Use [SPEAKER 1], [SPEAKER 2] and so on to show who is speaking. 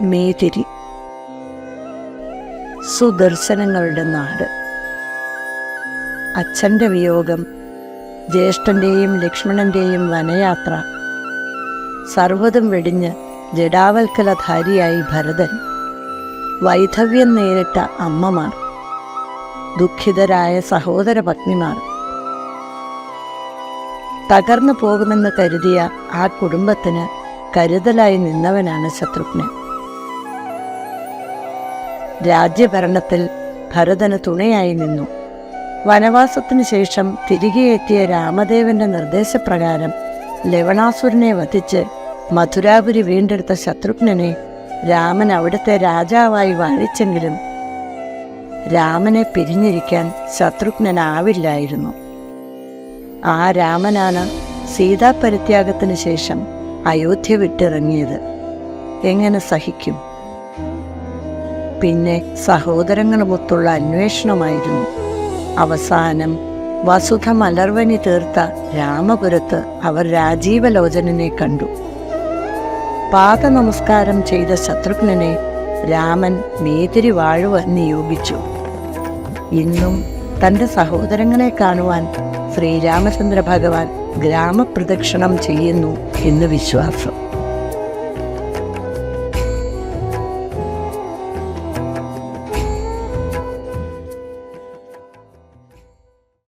[SPEAKER 1] മേതിരി. സുദർശനങ്ങളുടെ നാട്. അച്ഛൻ്റെ വിയോഗം, ജ്യേഷ്ഠൻ്റെയും ലക്ഷ്മണൻ്റെയും വനയാത്ര, സർവ്വതും വെടിഞ്ഞ് ജഡാവൽക്കലധാരിയായി ഭരതൻ, വൈധവ്യം നേരിട്ട അമ്മമാർ, ദുഃഖിതരായ സഹോദര പത്നിമാർ, തകർന്നു പോകുമെന്ന് കരുതിയ ആ കുടുംബത്തിന് കരുതലായി നിന്നവനാണ് ശത്രുഘ്നൻ. രാജ്യഭരണത്തിൽ ഭരതന് തുണയായി നിന്നു. വനവാസത്തിനു ശേഷം തിരികെ എത്തിയ രാമദേവന്റെ നിർദ്ദേശപ്രകാരം ലവണാസുരനെ വധിച്ച് മഥുരാപുരി വീണ്ടെടുത്ത ശത്രുഘ്നനെ രാമൻ അവിടുത്തെ രാജാവായി വാഴിച്ചെങ്കിലും രാമനെ പിരിഞ്ഞിരിക്കാൻ ശത്രുഘ്നനാവില്ലായിരുന്നു. ആ രാമനാണ് സീതാപരിത്യാഗത്തിന് ശേഷം അയോധ്യ വിട്ടിറങ്ങിയത്. എങ്ങനെ സഹിക്കും? പിന്നെ സഹോദരങ്ങളുമൊത്തുള്ള അന്വേഷണമായിരുന്നു. അവസാനം വസുധ മലർവനി തീർത്ത രാമപുരത്ത് അവർ രാജീവലോചനനെ കണ്ടു. പാദനമസ്കാരം ചെയ്ത ശത്രുഘ്നനെ രാമൻ മേതിരി വാഴുവാൻ നിയോഗിച്ചു. ഇന്നും തൻ്റെ സഹോദരങ്ങളെ കാണുവാൻ ശ്രീരാമചന്ദ്ര ഭഗവാൻ ഗ്രാമപ്രദക്ഷിണം ചെയ്യുന്നു എന്ന് വിശ്വാസം.